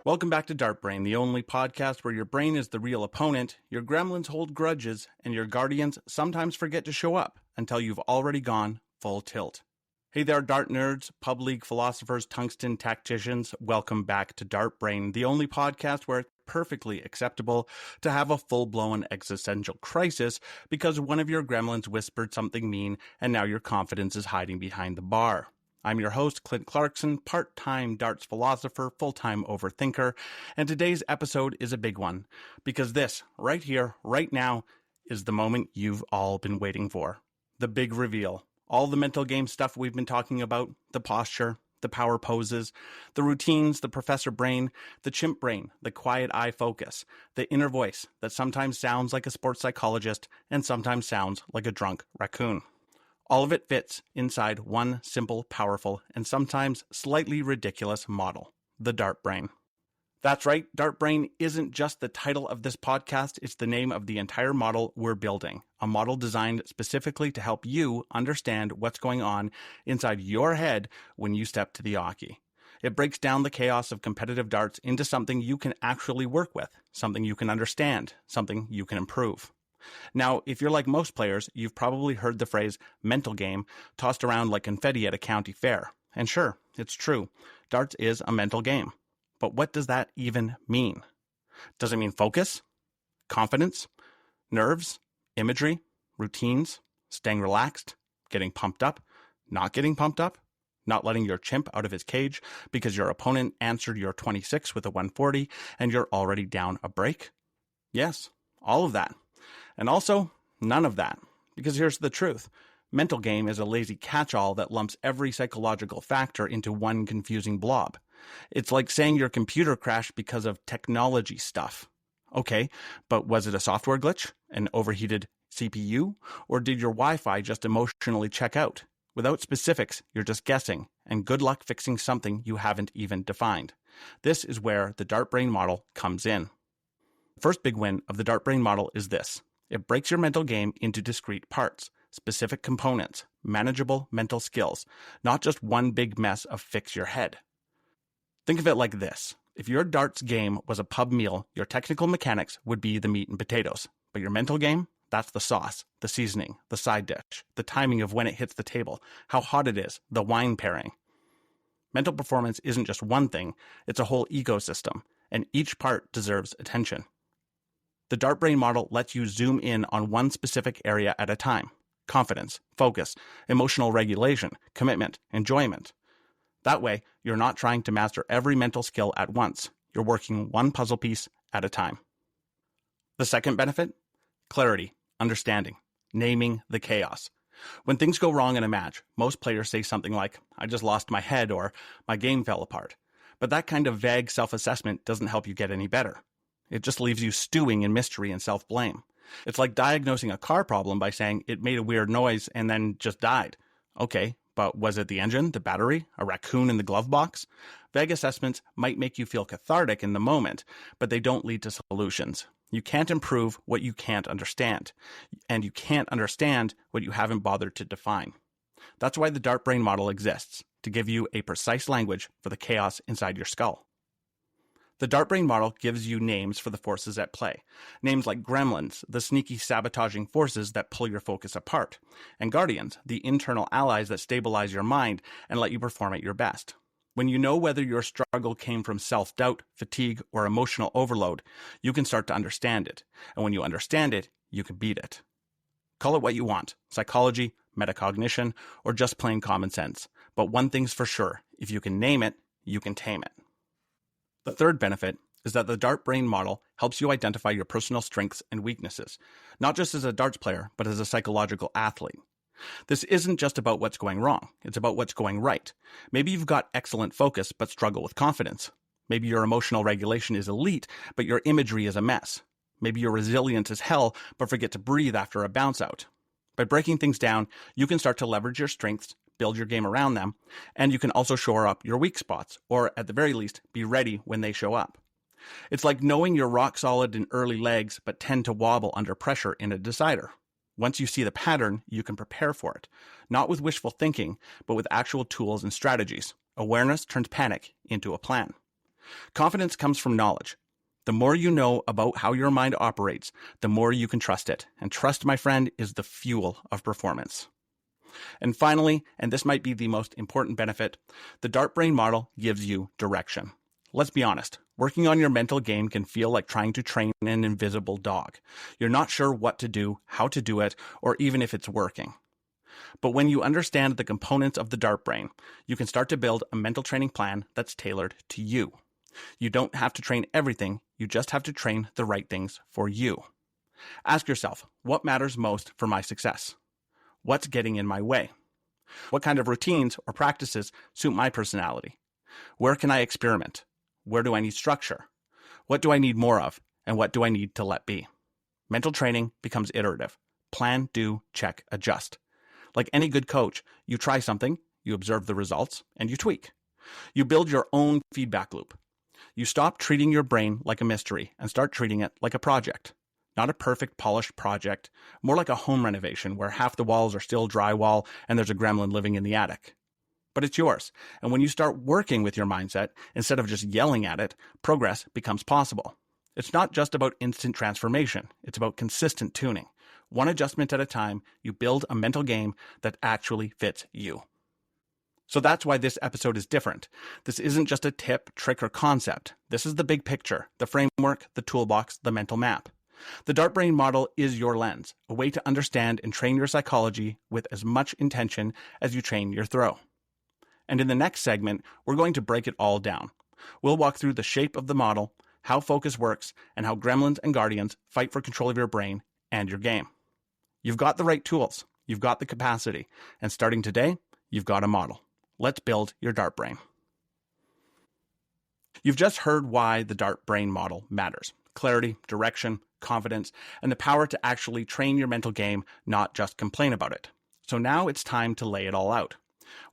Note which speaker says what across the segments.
Speaker 1: Welcome back to DartBrain, the only podcast where your brain is the real opponent, your gremlins hold grudges, and your guardians sometimes forget to show up until you've already gone full tilt. Hey there, Dart nerds, pub league philosophers, tungsten tacticians. Welcome back to DartBrain, the only podcast where it's perfectly acceptable to have a full-blown existential crisis because one of your gremlins whispered something mean and now your confidence is hiding behind the bar. I'm your host, Clint Clarkson, part-time darts philosopher, full-time overthinker, and today's episode is a big one, because this, right here, right now, is the moment you've all been waiting for. The big reveal. All the mental game stuff we've been talking about, the posture, the power poses, the routines, the professor brain, the chimp brain, the quiet eye focus, the inner voice that sometimes sounds like a sports psychologist and sometimes sounds like a drunk raccoon. All of it fits inside one simple, powerful, and sometimes slightly ridiculous model, the DartBrain. That's right, DartBrain isn't just the title of this podcast, it's the name of the entire model we're building, a model designed specifically to help you understand what's going on inside your head when you step to the hockey. It breaks down the chaos of competitive darts into something you can actually work with, something you can understand, something you can improve. Now, if you're like most players, you've probably heard the phrase mental game tossed around like confetti at a county fair. And sure, it's true. Darts is a mental game. But what does that even mean? Does it mean focus, confidence, nerves, imagery, routines, staying relaxed, getting pumped up, not getting pumped up, not letting your chimp out of his cage because your opponent answered your 26 with a 140 and you're already down a break? Yes, all of that. And also, none of that. Because here's the truth. Mental game is a lazy catch-all that lumps every psychological factor into one confusing blob. It's like saying your computer crashed because of technology stuff. Okay, but was it a software glitch, an overheated CPU, or did your Wi-Fi just emotionally check out? Without specifics, you're just guessing, and good luck fixing something you haven't even defined. This is where the DartBrain model comes in. The first big win of the DartBrain model is this. It breaks your mental game into discrete parts, specific components, manageable mental skills, not just one big mess of fix your head. Think of it like this. If your darts game was a pub meal, your technical mechanics would be the meat and potatoes. But your mental game, that's the sauce, the seasoning, the side dish, the timing of when it hits the table, how hot it is, the wine pairing. Mental performance isn't just one thing, it's a whole ecosystem, and each part deserves attention. The DartBrain model lets you zoom in on one specific area at a time. Confidence, focus, emotional regulation, commitment, enjoyment. That way, you're not trying to master every mental skill at once. You're working one puzzle piece at a time. The second benefit? Clarity, understanding, naming the chaos. When things go wrong in a match, most players say something like, I just lost my head or my game fell apart. But that kind of vague self-assessment doesn't help you get any better. It just leaves you stewing in mystery and self-blame. It's like diagnosing a car problem by saying it made a weird noise and then just died. Okay, but was it the engine, the battery, a raccoon in the glove box? Vague assessments might make you feel cathartic in the moment, but they don't lead to solutions. You can't improve what you can't understand, and you can't understand what you haven't bothered to define. That's why the DartBrain model exists, to give you a precise language for the chaos inside your skull. The DartBrain model gives you names for the forces at play. Names like gremlins, the sneaky sabotaging forces that pull your focus apart, and guardians, the internal allies that stabilize your mind and let you perform at your best. When you know whether your struggle came from self-doubt, fatigue, or emotional overload, you can start to understand it. And when you understand it, you can beat it. Call it what you want, psychology, metacognition, or just plain common sense. But one thing's for sure, if you can name it, you can tame it. The third benefit is that the DartBrain model helps you identify your personal strengths and weaknesses, not just as a darts player, but as a psychological athlete. This isn't just about what's going wrong, it's about what's going right. Maybe you've got excellent focus, but struggle with confidence. Maybe your emotional regulation is elite, but your imagery is a mess. Maybe you're resilient as hell, but forget to breathe after a bounce out. By breaking things down, you can start to leverage your strengths, build your game around them, and you can also shore up your weak spots, or at the very least, be ready when they show up. It's like knowing you're rock solid in early legs, but tend to wobble under pressure in a decider. Once you see the pattern, you can prepare for it, not with wishful thinking, but with actual tools and strategies. Awareness turns panic into a plan. Confidence comes from knowledge. The more you know about how your mind operates, the more you can trust it. And trust, my friend, is the fuel of performance. And finally, and this might be the most important benefit, the DartBrain model gives you direction. Let's be honest, working on your mental game can feel like trying to train an invisible dog. You're not sure what to do, how to do it, or even if it's working. But when you understand the components of the DartBrain, you can start to build a mental training plan that's tailored to you. You don't have to train everything, you just have to train the right things for you. Ask yourself, what matters most for my success? What's getting in my way? What kind of routines or practices suit my personality? Where can I experiment? Where do I need structure? What do I need more of? And what do I need to let be? Mental training becomes iterative. Plan, do, check, adjust. Like any good coach, you try something, you observe the results, and you tweak. You build your own feedback loop. You stop treating your brain like a mystery and start treating it like a project. Not a perfect, polished project, more like a home renovation where half the walls are still drywall and there's a gremlin living in the attic. But it's yours, and when you start working with your mindset, instead of just yelling at it, progress becomes possible. It's not just about instant transformation, it's about consistent tuning. One adjustment at a time, you build a mental game that actually fits you. So that's why this episode is different. This isn't just a tip, trick, or concept. This is the big picture, the framework, the toolbox, the mental map. The DartBrain model is your lens, a way to understand and train your psychology with as much intention as you train your throw. And in the next segment, we're going to break it all down. We'll walk through the shape of the model, how focus works, and how gremlins and guardians fight for control of your brain and your game. You've got the right tools, you've got the capacity, and starting today, you've got a model. Let's build your DartBrain. You've just heard why the DartBrain model matters. Clarity, direction, confidence, and the power to actually train your mental game, not just complain about it. So now it's time to lay it all out.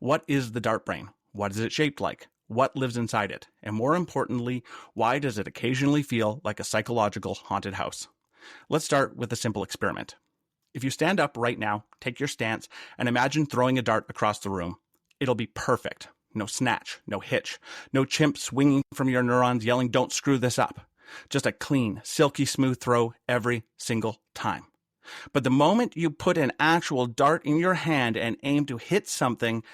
Speaker 1: What is the DartBrain? What is it shaped like? What lives inside it? And more importantly, why does it occasionally feel like a psychological haunted house? Let's start with a simple experiment. If you stand up right now, take your stance, and imagine throwing a dart across the room. It'll be perfect. No snatch, no hitch, no chimp swinging from your neurons yelling, "Don't screw this up." Just a clean, silky smooth throw every single time. But the moment you put an actual dart in your hand and aim to hit something,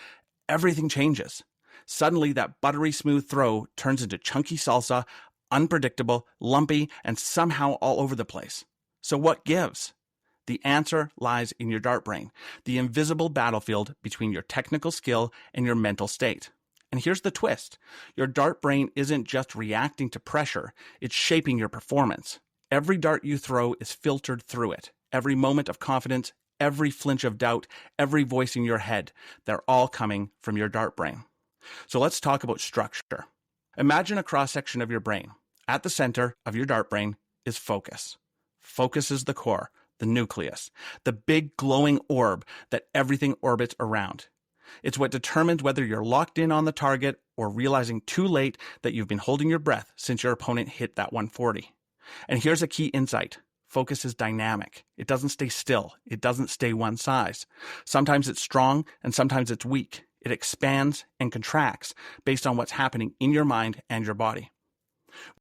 Speaker 1: everything changes. Suddenly, that buttery smooth throw turns into chunky salsa, unpredictable, lumpy, and somehow all over the place. So what gives? The answer lies in your DartBrain, the invisible battlefield between your technical skill and your mental state. And here's the twist. Your DartBrain isn't just reacting to pressure, it's shaping your performance. Every dart you throw is filtered through it. Every moment of confidence, every flinch of doubt, every voice in your head, they're all coming from your DartBrain. So let's talk about structure. Imagine a cross-section of your brain. At the center of your DartBrain is focus. Focus is the core, the nucleus, the big glowing orb that everything orbits around. It's what determines whether you're locked in on the target or realizing too late that you've been holding your breath since your opponent hit that 140. And here's a key insight. Focus is dynamic. It doesn't stay still. It doesn't stay one size. Sometimes it's strong and sometimes it's weak. It expands and contracts based on what's happening in your mind and your body.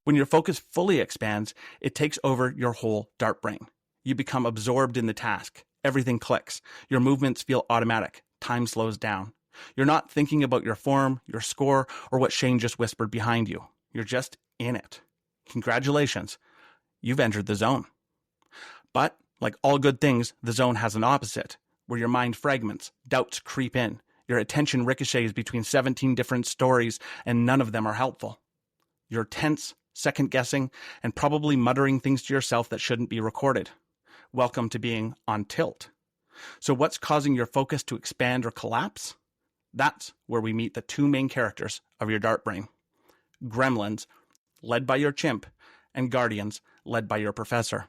Speaker 1: When your focus fully expands, it takes over your whole DartBrain. You become absorbed in the task. Everything clicks. Your movements feel automatic. Time slows down. You're not thinking about your form, your score, or what Shane just whispered behind you. You're just in it. Congratulations. You've entered the zone. But, like all good things, the zone has an opposite, where your mind fragments, doubts creep in, your attention ricochets between 17 different stories, and none of them are helpful. You're tense, second-guessing, and probably muttering things to yourself that shouldn't be recorded. Welcome to being on tilt. So what's causing your focus to expand or collapse? That's where we meet the two main characters of your DartBrain. Gremlins, led by your chimp, and guardians, led by your professor.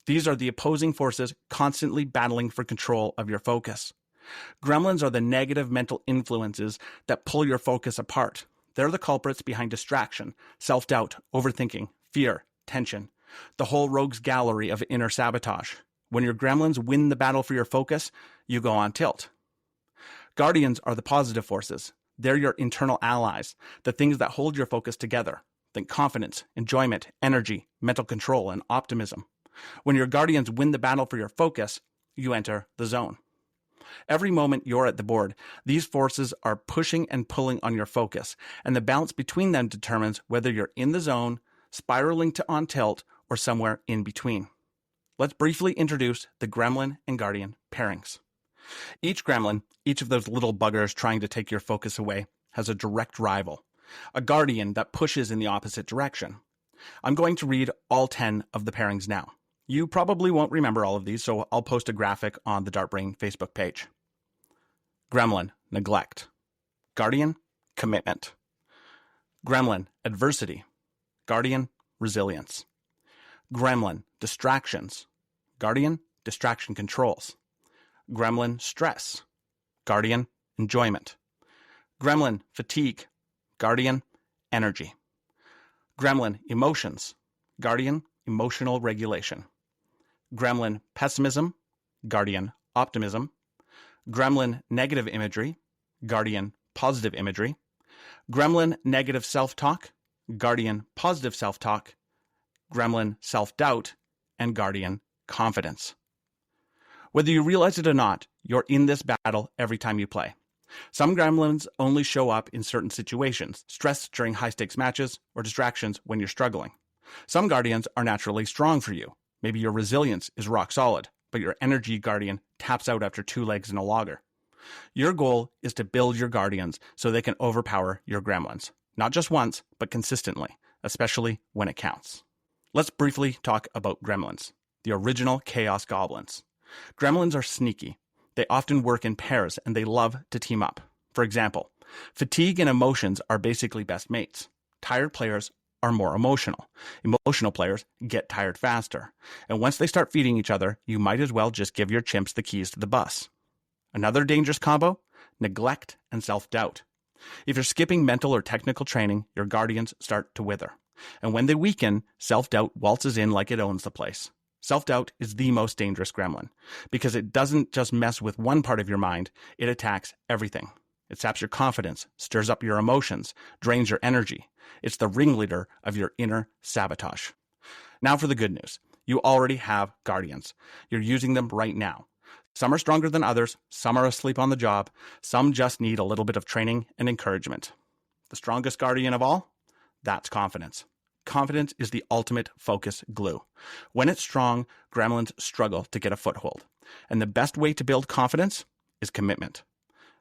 Speaker 1: These are the opposing forces constantly battling for control of your focus. Gremlins are the negative mental influences that pull your focus apart. They're the culprits behind distraction, self-doubt, overthinking, fear, tension, the whole rogues gallery of inner sabotage. When your gremlins win the battle for your focus, you go on tilt. Guardians are the positive forces, They're your internal allies, the things that hold your focus together. Think confidence, enjoyment, energy, mental control, and optimism. When your guardians win the battle for your focus, you enter the zone. Every moment you're at the board, these forces are pushing and pulling on your focus, and the balance between them determines whether you're in the zone, spiraling on tilt, or somewhere in between. Let's briefly introduce the gremlin and guardian pairings. Each gremlin, each of those little buggers trying to take your focus away, has a direct rival, a guardian that pushes in the opposite direction. I'm going to read all 10 of the pairings now. You probably won't remember all of these, so I'll post a graphic on the DartBrain Facebook page. Gremlin, neglect. Guardian, commitment. Gremlin, adversity. Guardian, resilience. Gremlin, distractions. Guardian, distraction controls. Gremlin, stress. Guardian, enjoyment. Gremlin, fatigue. Guardian, energy. Gremlin, emotions. Guardian, emotional regulation. Gremlin, pessimism. Guardian, optimism. Gremlin, negative imagery. Guardian, positive imagery. Gremlin, negative self-talk. Guardian, positive self-talk. Gremlin, self-doubt. And Guardian, confidence. Whether you realize it or not, you're in this battle every time you play. Some gremlins only show up in certain situations, stress during high-stakes matches, or distractions when you're struggling. Some guardians are naturally strong for you. Maybe your resilience is rock solid, but your energy guardian taps out after 2 legs in a logger. Your goal is to build your guardians so they can overpower your gremlins. Not just once, but consistently, especially when it counts. Let's briefly talk about gremlins, the original chaos goblins. Gremlins are sneaky. They often work in pairs and they love to team up. For example, fatigue and emotions are basically best mates. Tired players are more emotional. Emotional players get tired faster. And once they start feeding each other, you might as well just give your chimps the keys to the bus. Another dangerous combo? Neglect and self-doubt. If you're skipping mental or technical training, your guardians start to wither. And when they weaken, self-doubt waltzes in like it owns the place. Self-doubt is the most dangerous gremlin because it doesn't just mess with one part of your mind, it attacks everything. It saps your confidence, stirs up your emotions, drains your energy. It's the ringleader of your inner sabotage. Now for the good news. You already have guardians. You're using them right now. Some are stronger than others, some are asleep on the job, some just need a little bit of training and encouragement. The strongest guardian of all? That's confidence. Confidence is the ultimate focus glue. When it's strong, gremlins struggle to get a foothold. And the best way to build confidence is commitment.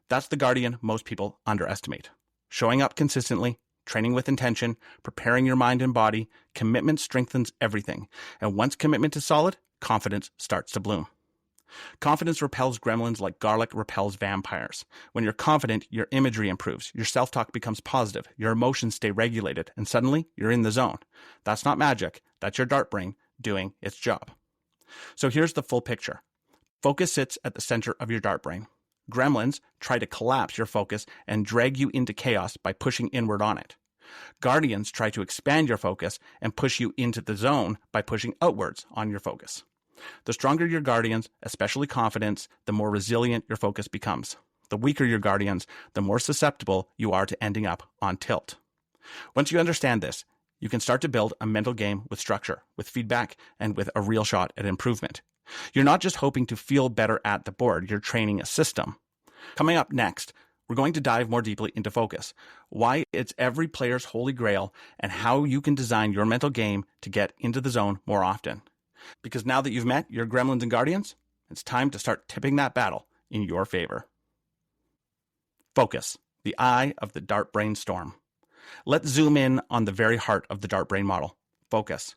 Speaker 1: That's the guardian most people underestimate. Showing up consistently, training with intention, preparing your mind and body, commitment strengthens everything. And once commitment is solid, confidence starts to bloom. Confidence repels gremlins like garlic repels vampires. When you're confident, your imagery improves, your self-talk becomes positive, your emotions stay regulated, and suddenly you're in the zone. That's not magic. That's your DartBrain doing its job. So here's the full picture. Focus sits at the center of your DartBrain. Gremlins try to collapse your focus and drag you into chaos by pushing inward on it. Guardians try to expand your focus and push you into the zone by pushing outwards on your focus. The stronger your guardians, especially confidence, the more resilient your focus becomes. The weaker your guardians, the more susceptible you are to ending up on tilt. Once you understand this, you can start to build a mental game with structure, with feedback, and with a real shot at improvement. You're not just hoping to feel better at the board, you're training a system. Coming up next, we're going to dive more deeply into focus, why it's every player's holy grail, and how you can design your mental game to get into the zone more often. Because now that you've met your gremlins and guardians, it's time to start tipping that battle in your favor. Focus, the eye of the DartBrain storm. Let's zoom in on the very heart of the DartBrain model, focus.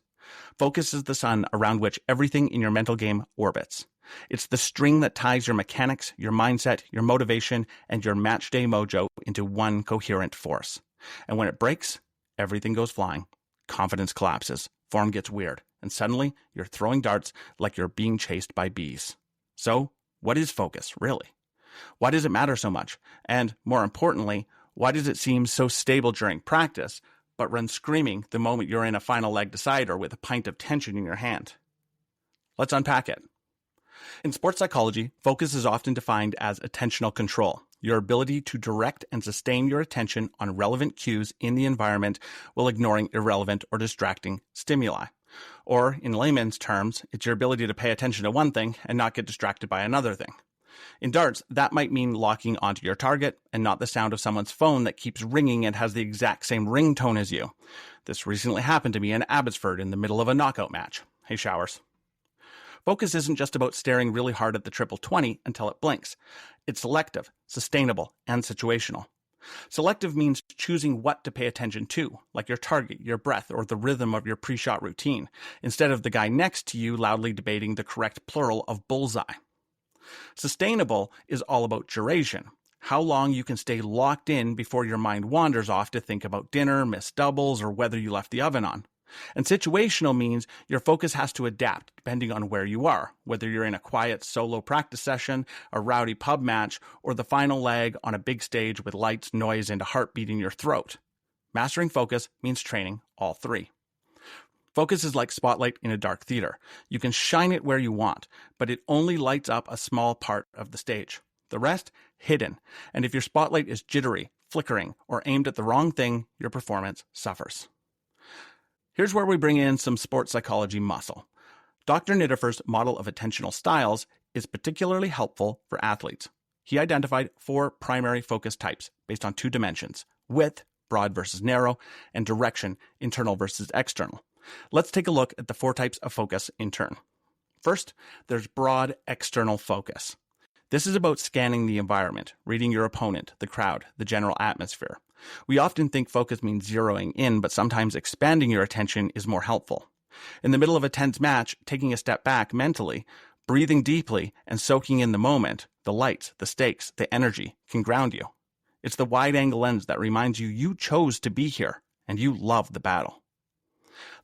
Speaker 1: Focus is the sun around which everything in your mental game orbits. It's the string that ties your mechanics, your mindset, your motivation, and your matchday mojo into one coherent force. And when it breaks, everything goes flying. Confidence collapses, form gets weird, and suddenly you're throwing darts like you're being chased by bees. So, what is focus, really? Why does it matter so much? And more importantly, why does it seem so stable during practice, but run screaming the moment you're in a final leg decider with a pint of tension in your hand? Let's unpack it. In sports psychology, focus is often defined as attentional control. your ability to direct and sustain your attention on relevant cues in the environment while ignoring irrelevant or distracting stimuli. Or, in layman's terms, it's your ability to pay attention to one thing and not get distracted by another thing. In darts, that might mean locking onto your target and not the sound of someone's phone that keeps ringing and has the exact same ringtone as you. This recently happened to me in Abbotsford in the middle of a knockout match. Hey, Showers. Focus isn't just about staring really hard at the triple 20 until it blinks. It's selective, sustainable, and situational. Selective means choosing what to pay attention to, like your target, your breath, or the rhythm of your pre-shot routine, instead of the guy next to you loudly debating the correct plural of bullseye. Sustainable is all about duration, how long you can stay locked in before your mind wanders off to think about dinner, missed doubles, or whether you left the oven on. And situational means your focus has to adapt depending on where you are, whether you're in a quiet solo practice session, a rowdy pub match, or the final leg on a big stage with lights, noise, and a heartbeat in your throat. Mastering focus means training all three. Focus is like spotlight in a dark theater. You can shine it where you want, but it only lights up a small part of the stage. The rest, hidden. And if your spotlight is jittery, flickering, or aimed at the wrong thing, your performance suffers. Here's where we bring in some sports psychology muscle. Dr. Nittifer's model of attentional styles is particularly helpful for athletes. He identified 4 primary focus types based on 2 dimensions: width, broad versus narrow, and direction, internal versus external. Let's take a look at the 4 types of focus in turn. First, there's broad external focus. This is about scanning the environment, reading your opponent, the crowd, the general atmosphere. We often think focus means zeroing in, but sometimes expanding your attention is more helpful. In the middle of a tense match, taking a step back mentally, breathing deeply, and soaking in the moment, the lights, the stakes, the energy, can ground you. It's the wide-angle lens that reminds you you chose to be here, and you love the battle.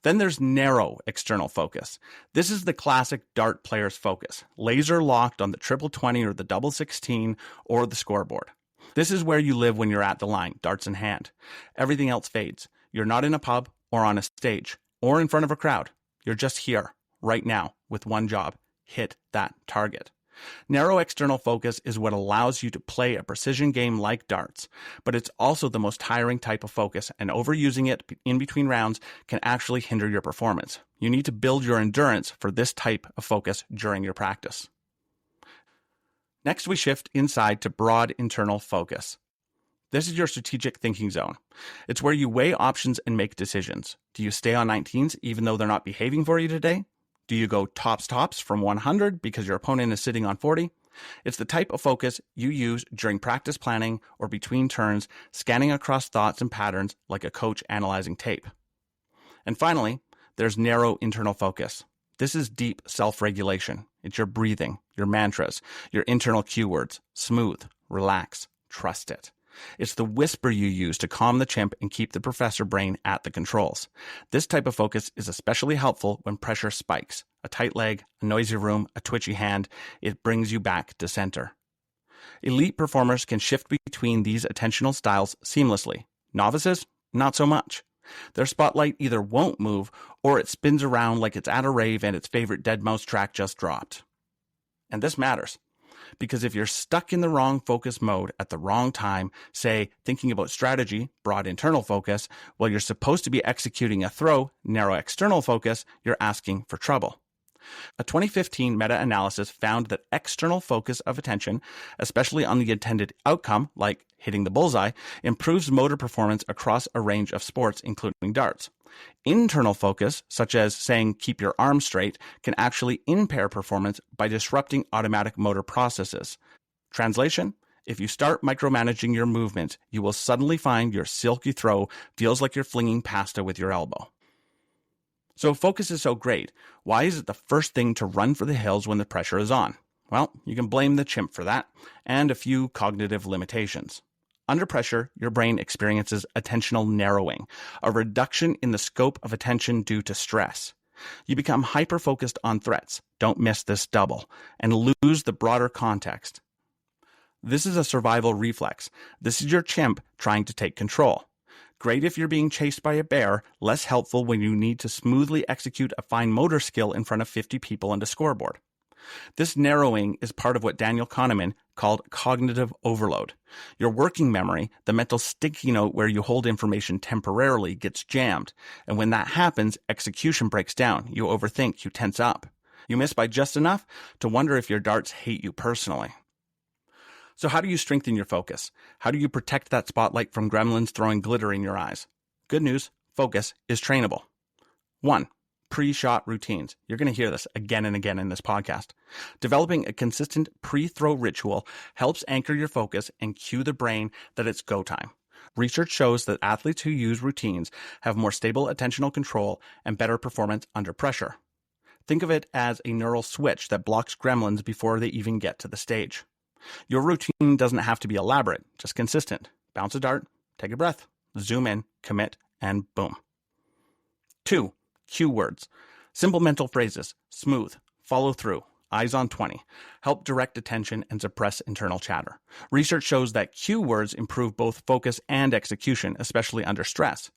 Speaker 1: Then there's narrow external focus. This is the classic dart player's focus, laser locked on the triple 20 or the double 16 or the scoreboard. This is where you live when you're at the line, darts in hand. Everything else fades. You're not in a pub or on a stage or in front of a crowd. You're just here, right now, with one job: hit that target. Narrow external focus is what allows you to play a precision game like darts, but it's also the most tiring type of focus, and overusing it in between rounds can actually hinder your performance. You need to build your endurance for this type of focus during your practice. Next, we shift inside to broad internal focus. This is your strategic thinking zone. It's where you weigh options and make decisions. Do you stay on 19s even though they're not behaving for you today? Do you go tops from 100 because your opponent is sitting on 40? It's the type of focus you use during practice planning or between turns, scanning across thoughts and patterns like a coach analyzing tape. And finally, there's narrow internal focus. This is deep self-regulation. It's your breathing, your mantras, your internal cue words: smooth, relax, trust it. It's the whisper you use to calm the chimp and keep the professor brain at the controls. This type of focus is especially helpful when pressure spikes. A tight leg, a noisy room, a twitchy hand, it brings you back to center. Elite performers can shift between these attentional styles seamlessly. Novices, not so much. Their spotlight either won't move or it spins around like it's at a rave and its favorite deadmau5 track just dropped. And this matters. Because if you're stuck in the wrong focus mode at the wrong time, say thinking about strategy, broad internal focus, while you're supposed to be executing a throw, narrow external focus, you're asking for trouble. A 2015 meta-analysis found that external focus of attention, especially on the intended outcome, like hitting the bullseye, improves motor performance across a range of sports, including darts. Internal focus, such as saying keep your arms straight, can actually impair performance by disrupting automatic motor processes. Translation: if you start micromanaging your movements, you will suddenly find your silky throw feels like you're flinging pasta with your elbow. So if focus is so great, why is it the first thing to run for the hills when the pressure is on? Well, you can blame the chimp for that, and a few cognitive limitations. Under pressure, your brain experiences attentional narrowing, a reduction in the scope of attention due to stress. You become hyper-focused on threats, don't miss this double, and lose the broader context. This is a survival reflex. This is your chimp trying to take control. Great if you're being chased by a bear, less helpful when you need to smoothly execute a fine motor skill in front of 50 people and a scoreboard. This narrowing is part of what Daniel Kahneman called cognitive overload. Your working memory, the mental sticky note where you hold information temporarily, gets jammed. And when that happens, execution breaks down. You overthink, you tense up. You miss by just enough to wonder if your darts hate you personally. So how do you strengthen your focus? How do you protect that spotlight from gremlins throwing glitter in your eyes? Good news, focus is trainable. 1. Pre-shot routines. You're going to hear this again and again in this podcast. Developing a consistent pre-throw ritual helps anchor your focus and cue the brain that it's go time. Research shows that athletes who use routines have more stable attentional control and better performance under pressure. Think of it as a neural switch that blocks gremlins before they even get to the stage. Your routine doesn't have to be elaborate, just consistent. Bounce a dart, take a breath, zoom in, commit, and boom. 2. Cue words. Simple mental phrases, smooth, follow through, eyes on 20, help direct attention and suppress internal chatter. Research shows that cue words improve both focus and execution, especially under stress.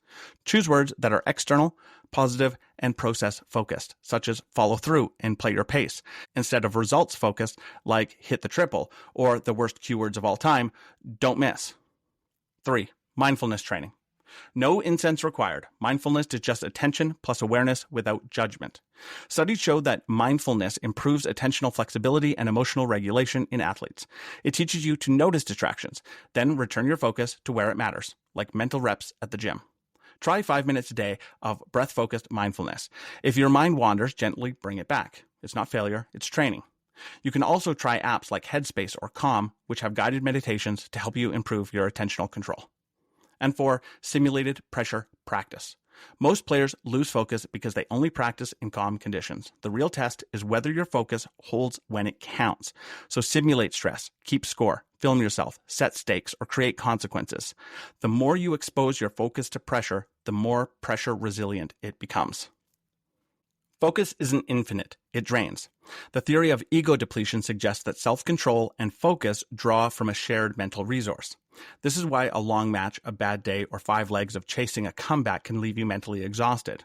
Speaker 1: Choose words that are external, positive, and process-focused, such as follow through and play your pace, instead of results-focused like hit the triple, or the worst cue words of all time, don't miss. 3. Mindfulness training. No incense required. Mindfulness is just attention plus awareness without judgment. Studies show that mindfulness improves attentional flexibility and emotional regulation in athletes. It teaches you to notice distractions, then return your focus to where it matters, like mental reps at the gym. Try 5 minutes a day of breath-focused mindfulness. If your mind wanders, gently bring it back. It's not failure, it's training. You can also try apps like Headspace or Calm, which have guided meditations to help you improve your attentional control. And 4, simulated pressure practice. Most players lose focus because they only practice in calm conditions. The real test is whether your focus holds when it counts. So simulate stress, keep score, film yourself, set stakes, or create consequences. The more you expose your focus to pressure, the more pressure resilient it becomes. Focus isn't infinite, it drains. The theory of ego depletion suggests that self-control and focus draw from a shared mental resource. This is why a long match, a bad day, or 5 legs of chasing a comeback can leave you mentally exhausted.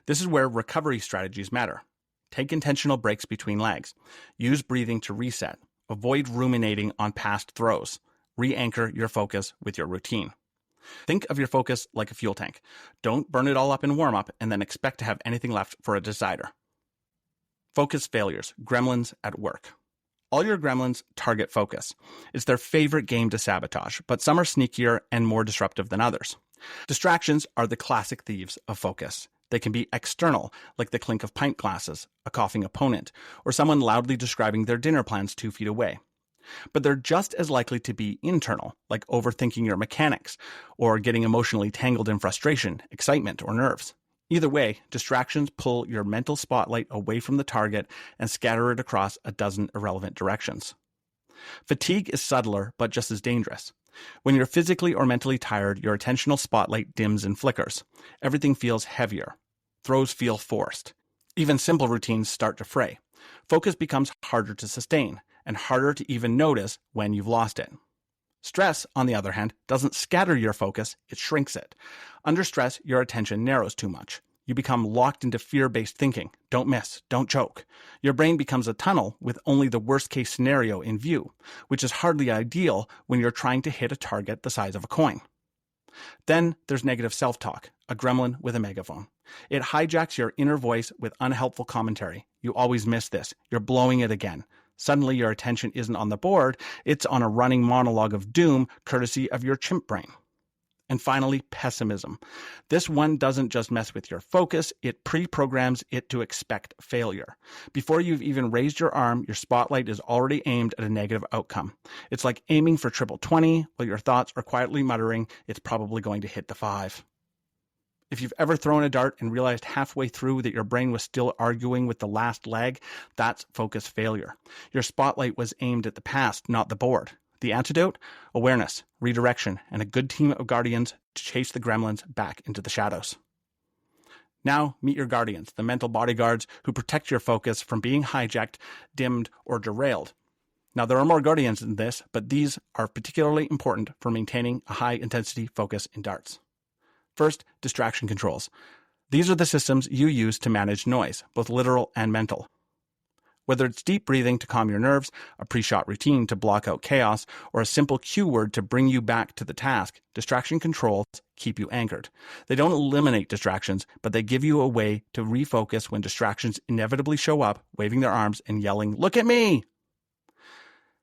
Speaker 1: This is where recovery strategies matter. Take intentional breaks between legs. Use breathing to reset. Avoid ruminating on past throws. Re-anchor your focus with your routine. Think of your focus like a fuel tank. Don't burn it all up in warm-up and then expect to have anything left for a decider. Focus failures. Gremlins at work. All your gremlins target focus. It's their favorite game to sabotage, but some are sneakier and more disruptive than others. Distractions are the classic thieves of focus. They can be external, like the clink of pint glasses, a coughing opponent, or someone loudly describing their dinner plans 2 feet away. But they're just as likely to be internal, like overthinking your mechanics, or getting emotionally tangled in frustration, excitement, or nerves. Either way, distractions pull your mental spotlight away from the target and scatter it across a dozen irrelevant directions. Fatigue is subtler, but just as dangerous. When you're physically or mentally tired, your attentional spotlight dims and flickers. Everything feels heavier. Throws feel forced. Even simple routines start to fray. Focus becomes harder to sustain, and harder to even notice when you've lost it. Stress, on the other hand, doesn't scatter your focus, it shrinks it. Under stress, your attention narrows too much. You become locked into fear-based thinking. Don't miss, don't choke. Your brain becomes a tunnel with only the worst-case scenario in view, which is hardly ideal when you're trying to hit a target the size of a coin. Then there's negative self-talk, a gremlin with a megaphone. It hijacks your inner voice with unhelpful commentary. You always miss this. You're blowing it again. Suddenly your attention isn't on the board, it's on a running monologue of doom courtesy of your chimp brain. And finally, pessimism. This one doesn't just mess with your focus, it pre-programs it to expect failure. Before you've even raised your arm, your spotlight is already aimed at a negative outcome. It's like aiming for triple 20 while your thoughts are quietly muttering, it's probably going to hit the 5. If you've ever thrown a dart and realized halfway through that your brain was still arguing with the last leg, that's focus failure. Your spotlight was aimed at the past, not the board. The antidote? Awareness, redirection, and a good team of guardians to chase the gremlins back into the shadows. Now, meet your guardians, the mental bodyguards who protect your focus from being hijacked, dimmed, or derailed. Now, there are more guardians than this, but these are particularly important for maintaining a high-intensity focus in darts. First, distraction controls. These are the systems you use to manage noise, both literal and mental. Whether it's deep breathing to calm your nerves, a pre-shot routine to block out chaos, or a simple cue word to bring you back to the task, distraction controls keep you anchored. They don't eliminate distractions, but they give you a way to refocus when distractions inevitably show up, waving their arms and yelling, "Look at me!"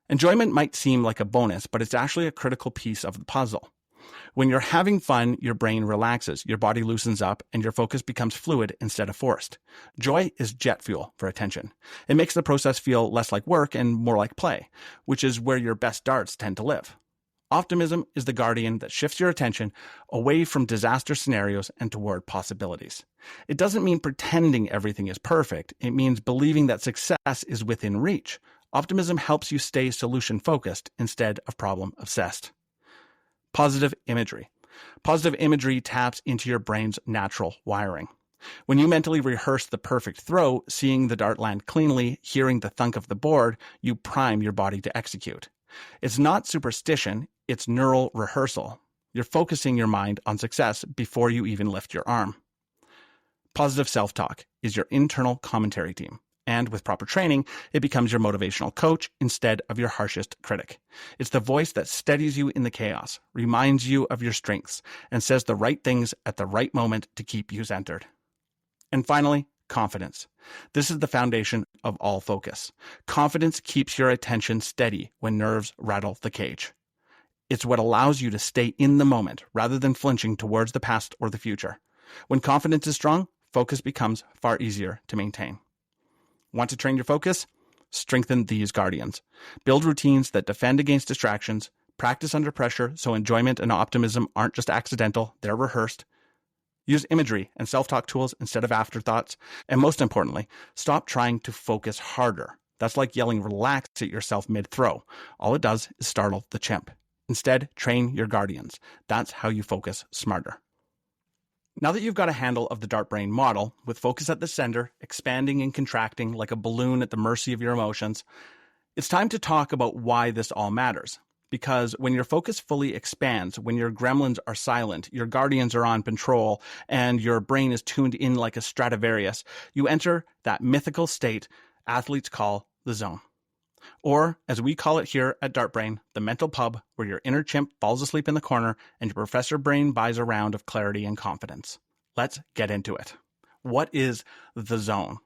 Speaker 1: Enjoyment might seem like a bonus, but it's actually a critical piece of the puzzle. When you're having fun, your brain relaxes, your body loosens up, and your focus becomes fluid instead of forced. Joy is jet fuel for attention. It makes the process feel less like work and more like play, which is where your best darts tend to live. Optimism is the guardian that shifts your attention away from disaster scenarios and toward possibilities. It doesn't mean pretending everything is perfect. It means believing that success is within reach. Optimism helps you stay solution-focused instead of problem-obsessed. Positive imagery. Positive imagery taps into your brain's natural wiring. When you mentally rehearse the perfect throw, seeing the dart land cleanly, hearing the thunk of the board, you prime your body to execute. It's not superstition, it's neural rehearsal. You're focusing your mind on success before you even lift your arm. Positive self-talk is your internal commentary team. And with proper training, it becomes your motivational coach instead of your harshest critic. It's the voice that steadies you in the chaos, reminds you of your strengths, and says the right things at the right moment to keep you centered. And finally, confidence. This is the foundation of all focus. Confidence keeps your attention steady when nerves rattle the cage. It's what allows you to stay in the moment rather than flinching towards the past or the future. When confidence is strong, focus becomes far easier to maintain. Want to train your focus? Strengthen these guardians. Build routines that defend against distractions. Practice under pressure so enjoyment and optimism aren't just accidental, they're rehearsed. Use imagery and self-talk tools instead of afterthoughts. And most importantly, stop trying to focus harder. That's like yelling relax at yourself mid-throw. All it does is startle the chimp. Instead, train your guardians. That's how you focus smarter. Now that you've got a handle of the DartBrain model, with focus at the center, expanding and contracting like a balloon at the mercy of your emotions, it's time to talk about why this all matters. Because when your focus fully expands, when your gremlins are silent, your guardians are on patrol, and your brain is tuned in like a Stradivarius, you enter that mythical state athletes call the zone. Or, as we call it here at DartBrain, the mental pub where your inner chimp falls asleep in the corner and your professor brain buys a round of clarity and confidence. Let's get into it. What is the zone?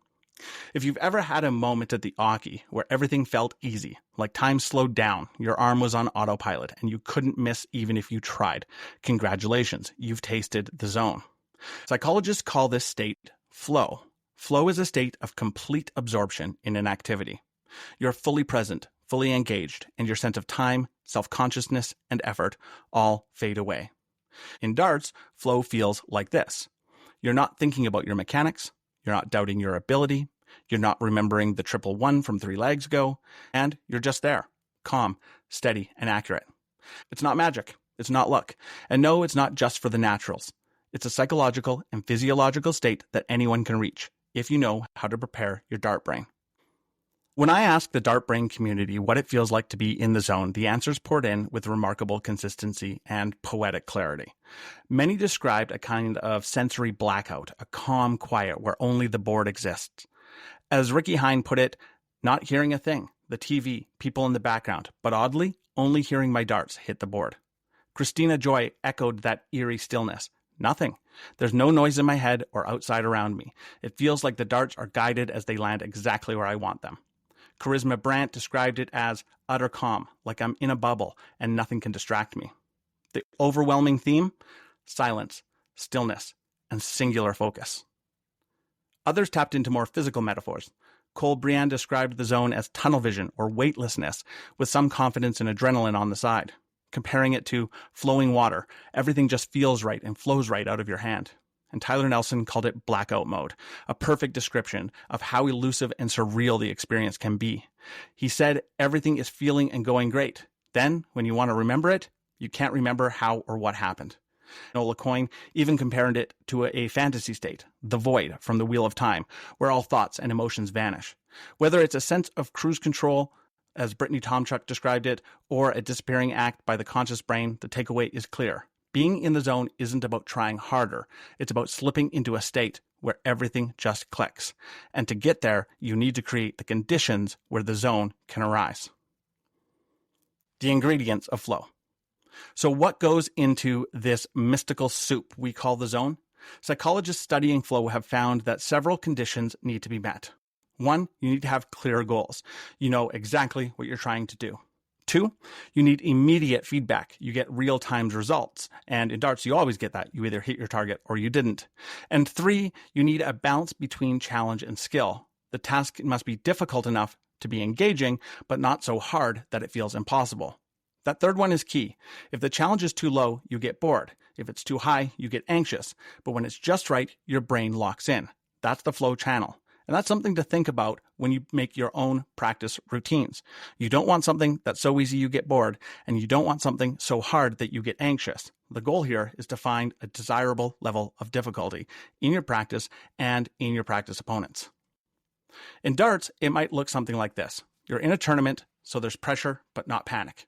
Speaker 1: If you've ever had a moment at the Aki where everything felt easy, like time slowed down, your arm was on autopilot, and you couldn't miss even if you tried, congratulations, you've tasted the zone. Psychologists call this state flow. Flow is a state of complete absorption in an activity. You're fully present, fully engaged, and your sense of time, self-consciousness, and effort all fade away. In darts, flow feels like this. You're not thinking about your mechanics, you're not doubting your ability, you're not remembering the 111 from 3 legs ago, and you're just there, calm, steady, and accurate. It's not magic, it's not luck, and no, it's not just for the naturals. It's a psychological and physiological state that anyone can reach, if you know how to prepare your dart brain. When I asked the DartBrain community what it feels like to be in the zone, the answers poured in with remarkable consistency and poetic clarity. Many described a kind of sensory blackout, a calm quiet where only the board exists. As Ricky Hine put it, not hearing a thing, the TV, people in the background, but oddly, only hearing my darts hit the board. Christina Joy echoed that eerie stillness. Nothing. There's no noise in my head or outside around me. It feels like the darts are guided as they land exactly where I want them. Charisma Brandt described it as utter calm, like I'm in a bubble and nothing can distract me. The overwhelming theme? Silence, stillness, and singular focus. Others tapped into more physical metaphors. Cole Briand described the zone as tunnel vision or weightlessness, with some confidence and adrenaline on the side. Comparing it to flowing water, everything just feels right and flows right out of your hand. And Tyler Nelson called it blackout mode, a perfect description of how elusive and surreal the experience can be. He said everything is feeling and going great. Then, when you want to remember it, you can't remember how or what happened. Noel Lecoyne even compared it to a fantasy state, the void from the Wheel of Time, where all thoughts and emotions vanish. Whether it's a sense of cruise control, as Brittany Tomchuk described it, or a disappearing act by the conscious brain, the takeaway is clear. Being in the zone isn't about trying harder. It's about slipping into a state where everything just clicks. And to get there, you need to create the conditions where the zone can arise. The ingredients of flow. So what goes into this mystical soup we call the zone? Psychologists studying flow have found that several conditions need to be met. 1, you need to have clear goals. You know exactly what you're trying to do. 2, you need immediate feedback. You get real-time results. And in darts, you always get that. You either hit your target or you didn't. And 3, you need a balance between challenge and skill. The task must be difficult enough to be engaging, but not so hard that it feels impossible. That third one is key. If the challenge is too low, you get bored. If it's too high, you get anxious. But when it's just right, your brain locks in. That's the flow channel. And that's something to think about when you make your own practice routines. You don't want something that's so easy you get bored, and you don't want something so hard that you get anxious. The goal here is to find a desirable level of difficulty in your practice and in your practice opponents. In darts, it might look something like this. You're in a tournament, so there's pressure, but not panic.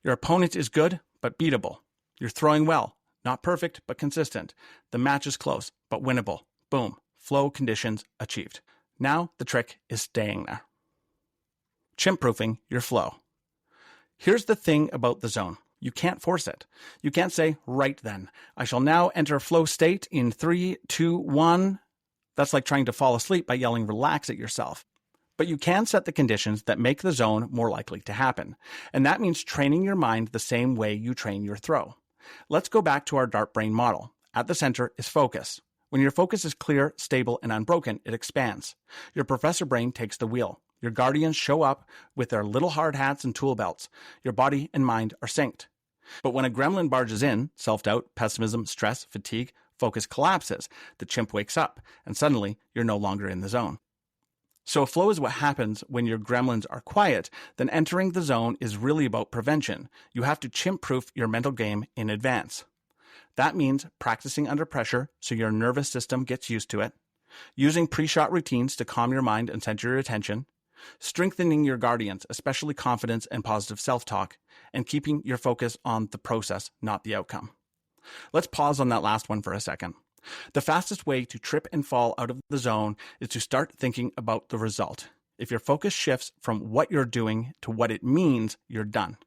Speaker 1: Your opponent is good, but beatable. You're throwing well, not perfect, but consistent. The match is close, but winnable. Boom. Flow conditions achieved. Now the trick is staying there. Chimp-proofing your flow. Here's the thing about the zone. You can't force it. You can't say, right then, I shall now enter flow state in 3, 2, 1. That's like trying to fall asleep by yelling relax at yourself. But you can set the conditions that make the zone more likely to happen. And that means training your mind the same way you train your throw. Let's go back to our DartBrain model. At the center is focus. When your focus is clear, stable, and unbroken, it expands. Your professor brain takes the wheel. Your guardians show up with their little hard hats and tool belts. Your body and mind are synced. But when a gremlin barges in, self-doubt, pessimism, stress, fatigue, focus collapses. The chimp wakes up, and suddenly you're no longer in the zone. So if flow is what happens when your gremlins are quiet, then entering the zone is really about prevention. You have to chimp-proof your mental game in advance. That means practicing under pressure so your nervous system gets used to it, using pre-shot routines to calm your mind and center your attention, strengthening your guardians, especially confidence and positive self-talk, and keeping your focus on the process, not the outcome. Let's pause on that last one for a second. The fastest way to trip and fall out of the zone is to start thinking about the result. If your focus shifts from what you're doing to what it means, you're done.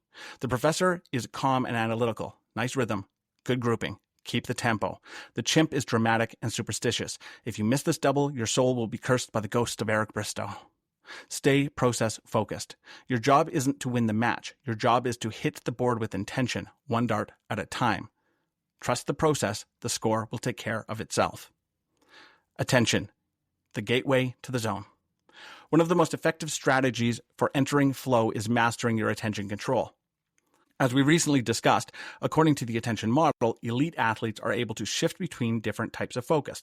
Speaker 1: The professor is calm and analytical. Nice rhythm. Good grouping. Keep the tempo. The chimp is dramatic and superstitious. If you miss this double, your soul will be cursed by the ghost of Eric Bristow. Stay process focused. Your job isn't to win the match. Your job is to hit the board with intention, one dart at a time. Trust the process. The score will take care of itself. Attention. The gateway to the zone. One of the most effective strategies for entering flow is mastering your attention control. As we recently discussed, according to the attention model, elite athletes are able to shift between different types of focus.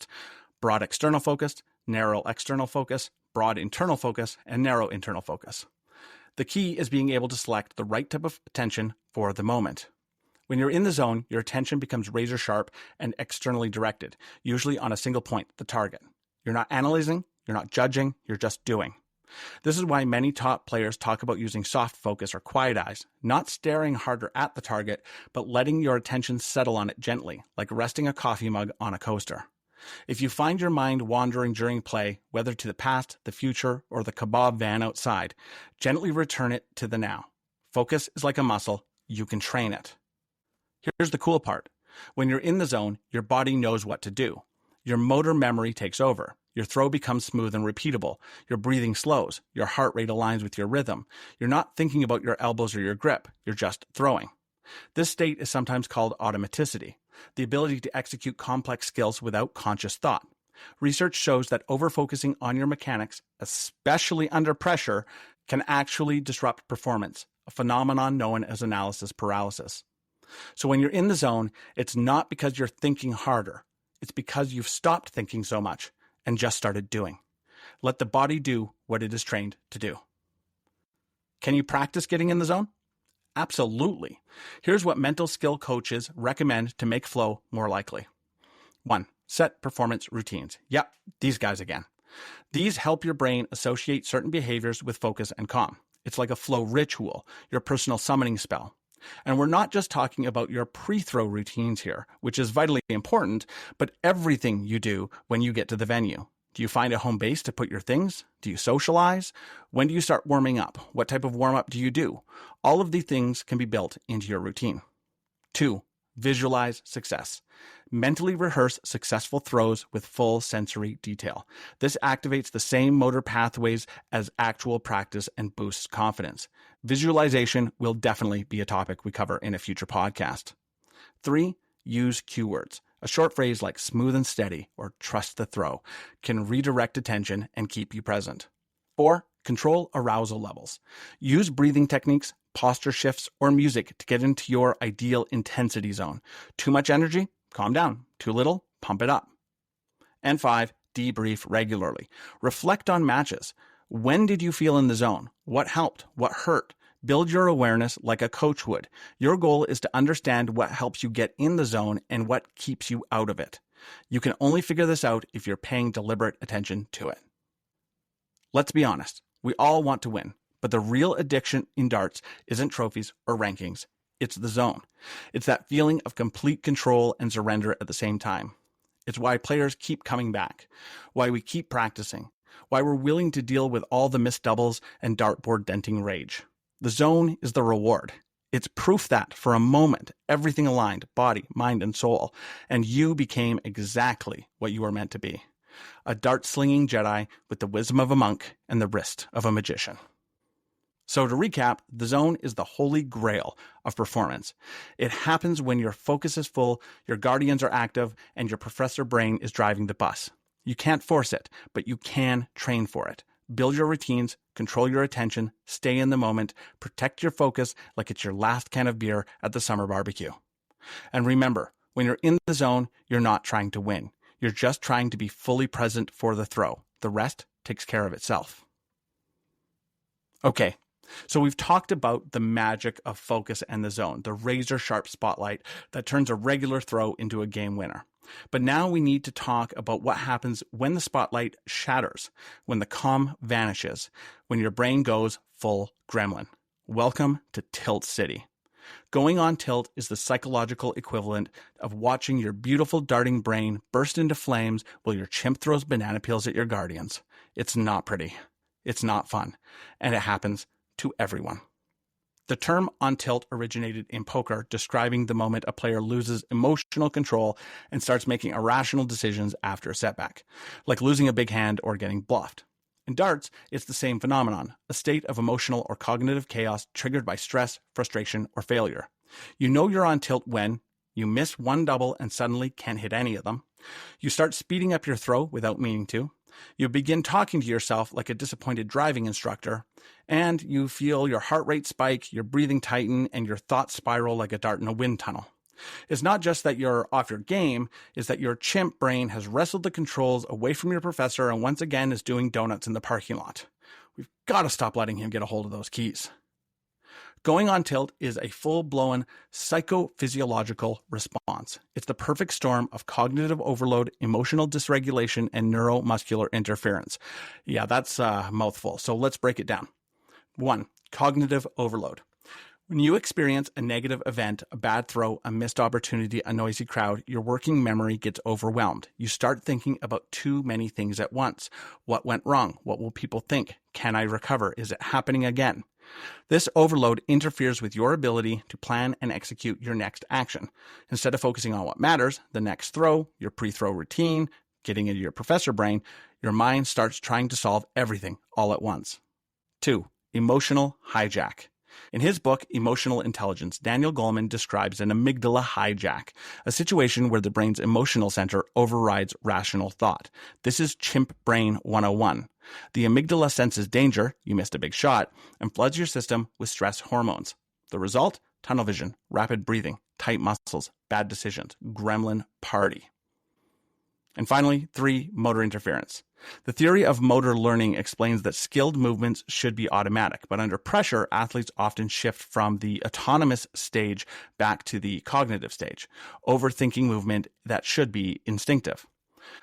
Speaker 1: Broad external focus, narrow external focus, broad internal focus, and narrow internal focus. The key is being able to select the right type of attention for the moment. When you're in the zone, your attention becomes razor sharp and externally directed, usually on a single point, the target. You're not analyzing, you're not judging, you're just doing. This is why many top players talk about using soft focus or quiet eyes, not staring harder at the target, but letting your attention settle on it gently, like resting a coffee mug on a coaster. If you find your mind wandering during play, whether to the past, the future, or the kebab van outside, gently return it to the now. Focus is like a muscle. You can train it. Here's the cool part. When you're in the zone, your body knows what to do. Your motor memory takes over. Your throw becomes smooth and repeatable. Your breathing slows. Your heart rate aligns with your rhythm. You're not thinking about your elbows or your grip. You're just throwing. This state is sometimes called automaticity, the ability to execute complex skills without conscious thought. Research shows that over-focusing on your mechanics, especially under pressure, can actually disrupt performance, a phenomenon known as analysis paralysis. So when you're in the zone, it's not because you're thinking harder. It's because you've stopped thinking so much and just started doing. Let the body do what it is trained to do. Can you practice getting in the zone? Absolutely. Here's what mental skill coaches recommend to make flow more likely. 1. Set performance routines. Yep, these guys again. These help your brain associate certain behaviors with focus and calm. It's like a flow ritual, your personal summoning spell. And we're not just talking about your pre-throw routines here, which is vitally important, but everything you do when you get to the venue. Do you find a home base to put your things? Do you socialize? When do you start warming up? What type of warm-up do you do? All of these things can be built into your routine. 2. Visualize success. Mentally rehearse successful throws with full sensory detail. This activates the same motor pathways as actual practice and boosts confidence. Visualization will definitely be a topic we cover in a future podcast. 3. Use cue words. A short phrase like smooth and steady or trust the throw can redirect attention and keep you present. 4. Control arousal levels. Use breathing techniques, posture shifts, or music to get into your ideal intensity zone. Too much energy? Calm down. Too little? Pump it up. And 5. Debrief regularly. Reflect on matches. When did you feel in the zone? What helped? What hurt? Build your awareness like a coach would. Your goal is to understand what helps you get in the zone and what keeps you out of it. You can only figure this out if you're paying deliberate attention to it. Let's be honest. We all want to win, but the real addiction in darts isn't trophies or rankings. It's the zone. It's that feeling of complete control and surrender at the same time. It's why players keep coming back, why we keep practicing, why we're willing to deal with all the missed doubles and dartboard denting rage. The zone is the reward. It's proof that, for a moment, everything aligned, body, mind, and soul, and you became exactly what you were meant to be. A dart-slinging Jedi with the wisdom of a monk and the wrist of a magician. So to recap, the zone is the holy grail of performance. It happens when your focus is full, your guardians are active, and your professor brain is driving the bus. You can't force it, but you can train for it. Build your routines, control your attention, stay in the moment, protect your focus like it's your last can of beer at the summer barbecue. And remember, when you're in the zone, you're not trying to win. You're just trying to be fully present for the throw. The rest takes care of itself. Okay, so we've talked about the magic of focus and the zone, the razor-sharp spotlight that turns a regular throw into a game winner. But now we need to talk about what happens when the spotlight shatters, when the calm vanishes, when your brain goes full gremlin. Welcome to Tilt City. Going on tilt is the psychological equivalent of watching your beautiful darting brain burst into flames while your chimp throws banana peels at your guardians. It's not pretty. It's not fun. And it happens to everyone. The term on tilt originated in poker, describing the moment a player loses emotional control and starts making irrational decisions after a setback, like losing a big hand or getting bluffed. In darts, it's the same phenomenon, a state of emotional or cognitive chaos triggered by stress, frustration, or failure. You know you're on tilt when you miss one double and suddenly can't hit any of them. You start speeding up your throw without meaning to. You begin talking to yourself like a disappointed driving instructor, and you feel your heart rate spike, your breathing tighten, and your thoughts spiral like a dart in a wind tunnel. It's not just that you're off your game, it's that your chimp brain has wrestled the controls away from your professor and once again is doing donuts in the parking lot. We've got to stop letting him get a hold of those keys. Going on tilt is a full-blown psychophysiological response. It's the perfect storm of cognitive overload, emotional dysregulation, and neuromuscular interference. Yeah, that's a mouthful, so let's break it down. 1. Cognitive overload. When you experience a negative event, a bad throw, a missed opportunity, a noisy crowd, your working memory gets overwhelmed. You start thinking about too many things at once. What went wrong? What will people think? Can I recover? Is it happening again? This overload interferes with your ability to plan and execute your next action. Instead of focusing on what matters, the next throw, your pre-throw routine, getting into your professor brain, your mind starts trying to solve everything all at once. 2. Emotional hijack. In his book, Emotional Intelligence, Daniel Goleman describes an amygdala hijack, a situation where the brain's emotional center overrides rational thought. This is chimp brain 101. The amygdala senses danger, you missed a big shot, and floods your system with stress hormones. The result? Tunnel vision, rapid breathing, tight muscles, bad decisions, gremlin party. And finally, 3, motor interference. The theory of motor learning explains that skilled movements should be automatic, but under pressure, athletes often shift from the autonomous stage back to the cognitive stage, overthinking movement that should be instinctive.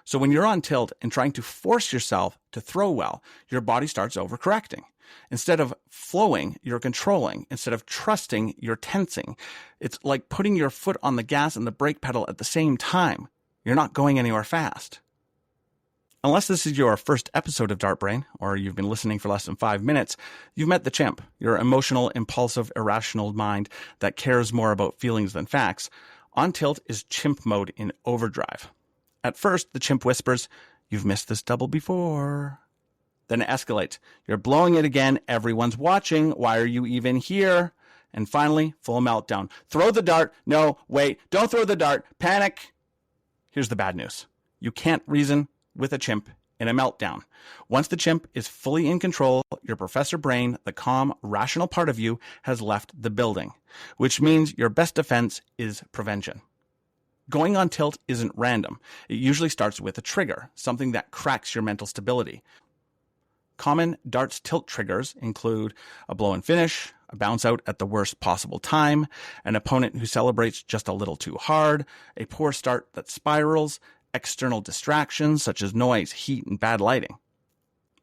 Speaker 1: So when you're on tilt and trying to force yourself to throw well, your body starts overcorrecting. Instead of flowing, you're controlling. Instead of trusting, you're tensing. It's like putting your foot on the gas and the brake pedal at the same time. You're not going anywhere fast. Unless this is your first episode of DartBrain, or you've been listening for less than 5 minutes, you've met the chimp, your emotional, impulsive, irrational mind that cares more about feelings than facts. On tilt is chimp mode in overdrive. At first, the chimp whispers, "You've missed this double before." Then it escalates. "You're blowing it again. Everyone's watching. Why are you even here?" And finally, full meltdown. "Throw the dart. No, wait, don't throw the dart. Panic." Here's the bad news. You can't reason with a chimp in a meltdown. Once the chimp is fully in control, your professor brain, the calm, rational part of you, has left the building, which means your best defense is prevention. Going on tilt isn't random. It usually starts with a trigger, something that cracks your mental stability. Common Dart's tilt triggers include a blow and finish, a bounce out at the worst possible time, an opponent who celebrates just a little too hard, a poor start that spirals, external distractions such as noise, heat, and bad lighting.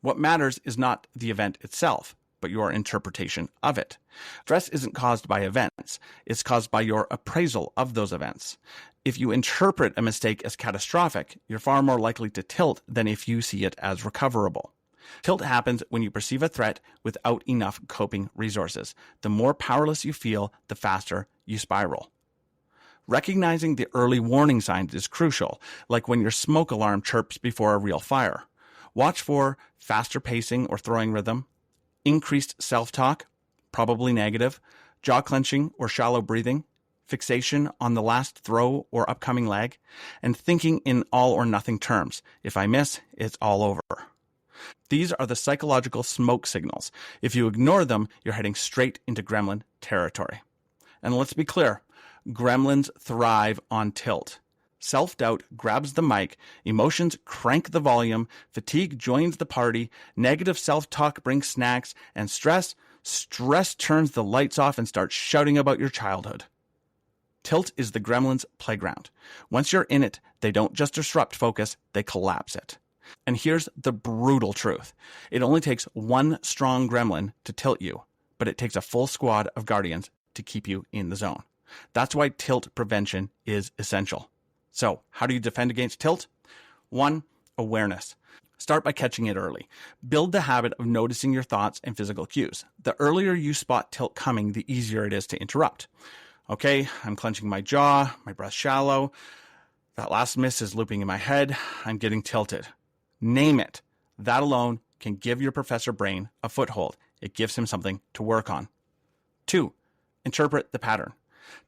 Speaker 1: What matters is not the event itself, but your interpretation of it. Stress isn't caused by events. It's caused by your appraisal of those events. If you interpret a mistake as catastrophic, you're far more likely to tilt than if you see it as recoverable. Tilt happens when you perceive a threat without enough coping resources. The more powerless you feel, the faster you spiral. Recognizing the early warning signs is crucial, like when your smoke alarm chirps before a real fire. Watch for faster pacing or throwing rhythm, increased self-talk, probably negative, jaw clenching or shallow breathing, fixation on the last throw or upcoming leg, and thinking in all or nothing terms. If I miss, it's all over. These are the psychological smoke signals. If you ignore them, you're heading straight into gremlin territory. And let's be clear, gremlins thrive on tilt. Self-doubt grabs the mic, emotions crank the volume, fatigue joins the party, negative self-talk brings snacks, and stress turns the lights off and starts shouting about your childhood. Tilt is the gremlins' playground. Once you're in it, they don't just disrupt focus, they collapse it. And here's the brutal truth. It only takes one strong gremlin to tilt you, but it takes a full squad of guardians to keep you in the zone. That's why tilt prevention is essential. So, how do you defend against tilt? 1. Awareness. Start by catching it early. Build the habit of noticing your thoughts and physical cues. The earlier you spot tilt coming, the easier it is to interrupt. Okay, I'm clenching my jaw, my breath shallow. That last miss is looping in my head. I'm getting tilted. Name it. That alone can give your professor brain a foothold. It gives him something to work on. 2. Interpret the pattern.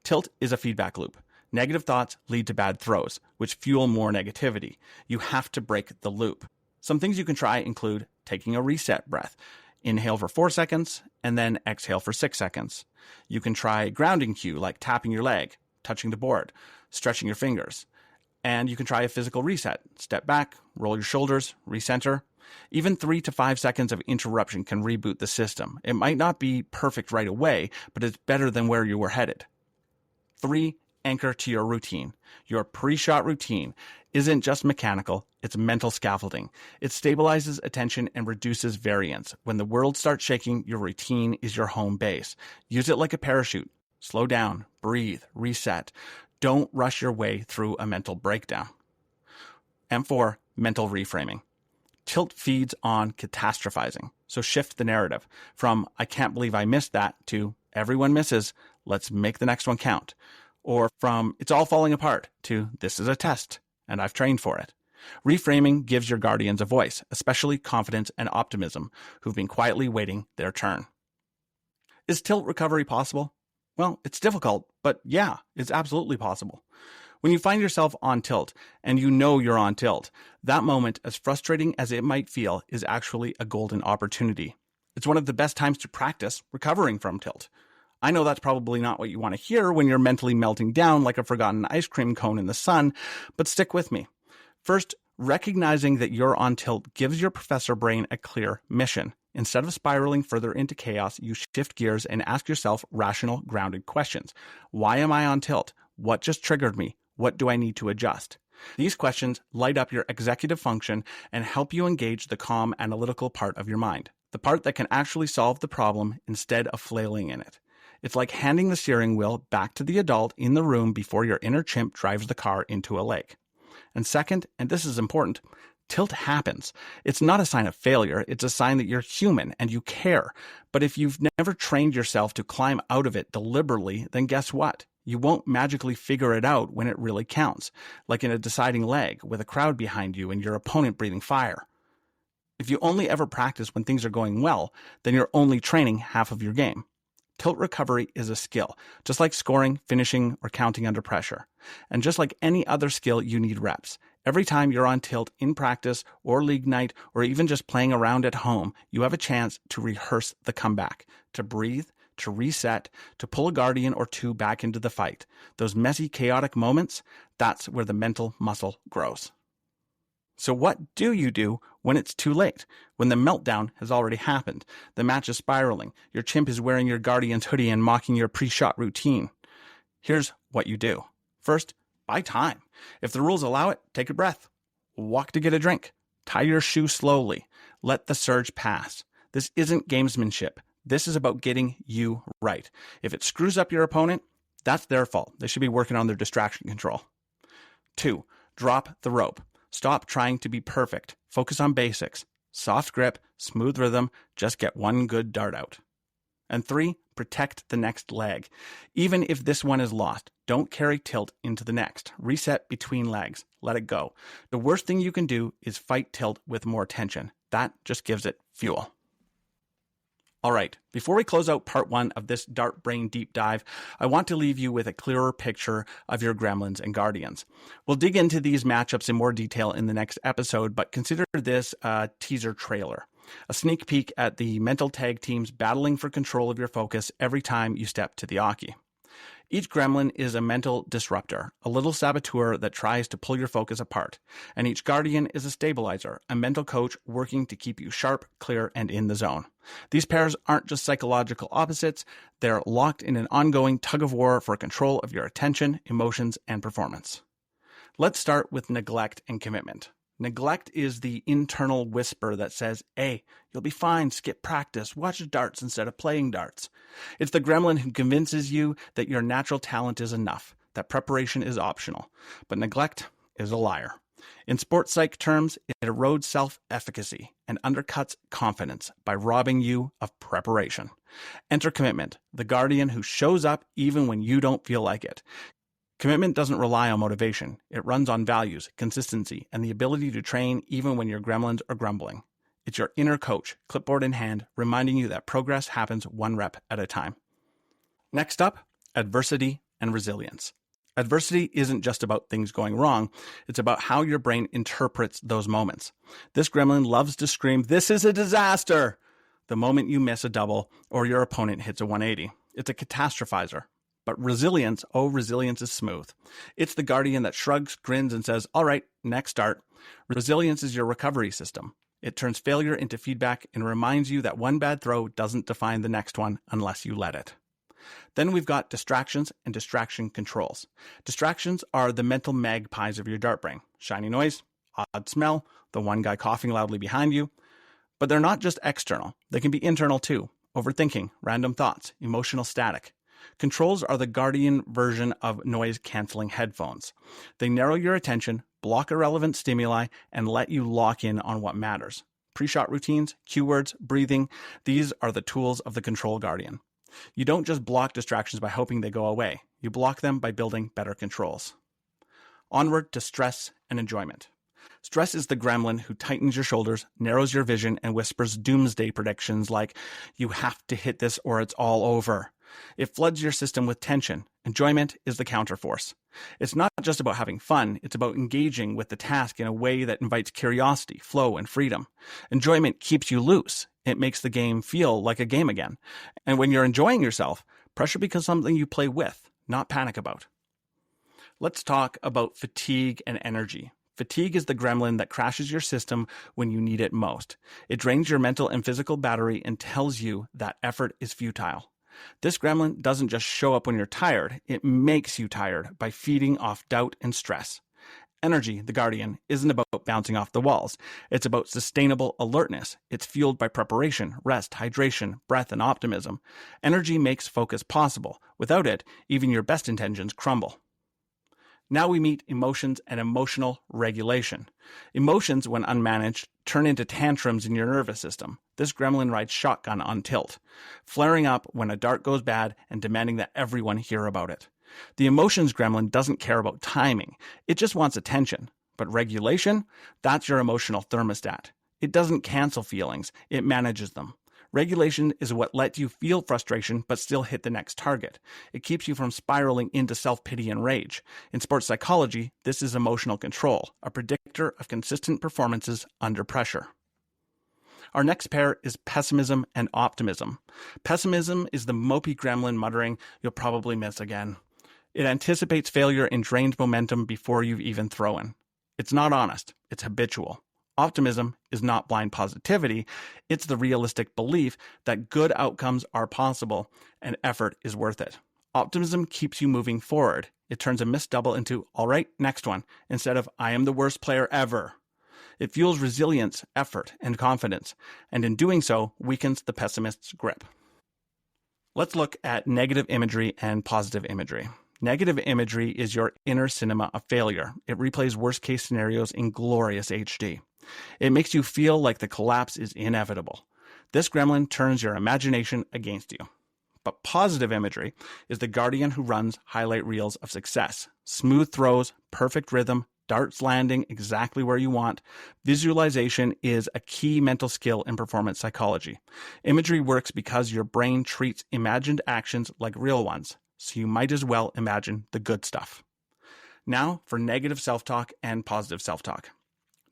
Speaker 1: Tilt is a feedback loop. Negative thoughts lead to bad throws, which fuel more negativity. You have to break the loop. Some things you can try include taking a reset breath. Inhale for 4 seconds, and then exhale for 6 seconds. You can try a grounding cue, like tapping your leg, touching the board, stretching your fingers. And you can try a physical reset. Step back, roll your shoulders, recenter. Even 3 to 5 seconds of interruption can reboot the system. It might not be perfect right away, but it's better than where you were headed. 3. Anchor to your routine. Your pre-shot routine isn't just mechanical, it's mental scaffolding. It stabilizes attention and reduces variance. When the world starts shaking, your routine is your home base. Use it like a parachute. Slow down, breathe, reset. Don't rush your way through a mental breakdown. And 4, mental reframing. Tilt feeds on catastrophizing. So shift the narrative from "I can't believe I missed that" to "everyone misses, let's make the next one count." Or from "it's all falling apart" to "this is a test and I've trained for it." Reframing gives your guardians a voice, especially confidence and optimism, who've been quietly waiting their turn. Is tilt recovery possible? Well, it's difficult, but yeah, it's absolutely possible. When you find yourself on tilt, and you know you're on tilt, that moment, as frustrating as it might feel, is actually a golden opportunity. It's one of the best times to practice recovering from tilt. I know that's probably not what you want to hear when you're mentally melting down like a forgotten ice cream cone in the sun, but stick with me. First, recognizing that you're on tilt gives your professor brain a clear mission. Instead of spiraling further into chaos, you shift gears and ask yourself rational, grounded questions. Why am I on tilt? What just triggered me? What do I need to adjust? These questions light up your executive function and help you engage the calm, analytical part of your mind. the part that can actually solve the problem instead of flailing in it. It's like handing the steering wheel back to the adult in the room before your inner chimp drives the car into a lake. And second, and this is important, tilt happens. It's not a sign of failure. It's a sign that you're human and you care. But if you've never trained yourself to climb out of it deliberately, then guess what? You won't magically figure it out when it really counts, like in a deciding leg with a crowd behind you and your opponent breathing fire. If you only ever practice when things are going well, then you're only training half of your game. Tilt recovery is a skill, just like scoring, finishing, or counting under pressure. And just like any other skill, you need reps. Every time you're on tilt in practice or league night or even just playing around at home, you have a chance to rehearse the comeback, to breathe, to reset, to pull a guardian or two back into the fight. Those messy, chaotic moments, that's where the mental muscle grows. So what do you do when it's too late? When the meltdown has already happened, the match is spiraling, your chimp is wearing your guardian's hoodie and mocking your pre-shot routine. Here's what you do. First, buy time. If the rules allow it, take a breath. Walk to get a drink. Tie your shoe slowly. Let the surge pass. This isn't gamesmanship. This is about getting you right. If it screws up your opponent, that's their fault. They should be working on their distraction control. 2, drop the rope. Stop trying to be perfect. Focus on basics. Soft grip, smooth rhythm, just get one good dart out. And 3, protect the next leg. Even if this one is lost, don't carry tilt into the next. Reset between legs. Let it go. The worst thing you can do is fight tilt with more tension. That just gives it fuel. All right, before we close out part 1 of this DartBrain deep dive, I want to leave you with a clearer picture of your gremlins and guardians. We'll dig into these matchups in more detail in the next episode, but consider this a teaser trailer, a sneak peek at the mental tag teams battling for control of your focus every time you step to the Aki. Each gremlin is a mental disruptor, a little saboteur that tries to pull your focus apart. And each guardian is a stabilizer, a mental coach working to keep you sharp, clear, and in the zone. These pairs aren't just psychological opposites, they're locked in an ongoing tug-of-war for control of your attention, emotions, and performance. Let's start with neglect and commitment. Neglect is the internal whisper that says, hey, you'll be fine, skip practice, watch darts instead of playing darts. It's the gremlin who convinces you that your natural talent is enough, that preparation is optional. But neglect is a liar. In sports psych terms, it erodes self-efficacy and undercuts confidence by robbing you of preparation. Enter commitment, the guardian who shows up even when you don't feel like it. Commitment doesn't rely on motivation. It runs on values, consistency, and the ability to train even when your gremlins are grumbling. It's your inner coach, clipboard in hand, reminding you that progress happens one rep at a time. Next up, adversity and resilience. Adversity isn't just about things going wrong. It's about how your brain interprets those moments. This gremlin loves to scream, "This is a disaster!" the moment you miss a double or your opponent hits a 180. It's a catastrophizer. But resilience is smooth. It's the guardian that shrugs, grins, and says, all right, next start. Resilience is your recovery system. It turns failure into feedback and reminds you that one bad throw doesn't define the next one unless you let it. Then we've got distractions and distraction controls. Distractions are the mental magpies of your DartBrain. Shiny noise, odd smell, the one guy coughing loudly behind you. But they're not just external. They can be internal too. Overthinking, random thoughts, emotional static. Controls are the guardian version of noise-canceling headphones. They narrow your attention, block irrelevant stimuli, and let you lock in on what matters. Pre-shot routines, cue words, breathing, these are the tools of the control guardian. You don't just block distractions by hoping they go away. You block them by building better controls. Onward to stress and enjoyment. Stress is the gremlin who tightens your shoulders, narrows your vision, and whispers doomsday predictions like, you have to hit this or it's all over. It floods your system with tension. Enjoyment is the counterforce. It's not just about having fun, it's about engaging with the task in a way that invites curiosity, flow, and freedom. Enjoyment keeps you loose. It makes the game feel like a game again. And when you're enjoying yourself, pressure becomes something you play with, not panic about. Let's talk about fatigue and energy. Fatigue is the gremlin that crashes your system when you need it most. It drains your mental and physical battery and tells you that effort is futile. This gremlin doesn't just show up when you're tired, it makes you tired by feeding off doubt and stress. Energy, the Guardian, isn't about bouncing off the walls. It's about sustainable alertness. It's fueled by preparation, rest, hydration, breath, and optimism. Energy makes focus possible. Without it, even your best intentions crumble. Now we meet emotions and emotional regulation. Emotions, when unmanaged, turn into tantrums in your nervous system. This gremlin rides shotgun on tilt, flaring up when a dart goes bad and demanding that everyone hear about it. The emotions gremlin doesn't care about timing. It just wants attention. But regulation? That's your emotional thermostat. It doesn't cancel feelings. It manages them. Regulation is what lets you feel frustration but still hit the next target. It keeps you from spiraling into self-pity and rage. In sports psychology, this is emotional control, a predictor of consistent performances under pressure. Our next pair is pessimism and optimism. Pessimism is the mopey gremlin muttering, "You'll probably miss again." It anticipates failure and drains momentum before you've even thrown. It's not honest. It's habitual. Optimism is not blind positivity. It's the realistic belief that good outcomes are possible and effort is worth it. Optimism keeps you moving forward. It turns a missed double into, "All right, next one," instead of, "I am the worst player ever." It fuels resilience, effort, and confidence, and in doing so, weakens the pessimist's grip. Let's look at negative imagery and positive imagery. Negative imagery is your inner cinema of failure. It replays worst-case scenarios in glorious HD. It makes you feel like the collapse is inevitable. This gremlin turns your imagination against you. But positive imagery is the guardian who runs highlight reels of success. Smooth throws, perfect rhythm, darts landing exactly where you want. Visualization is a key mental skill in performance psychology. Imagery works because your brain treats imagined actions like real ones. So you might as well imagine the good stuff. Now for negative self-talk and positive self-talk.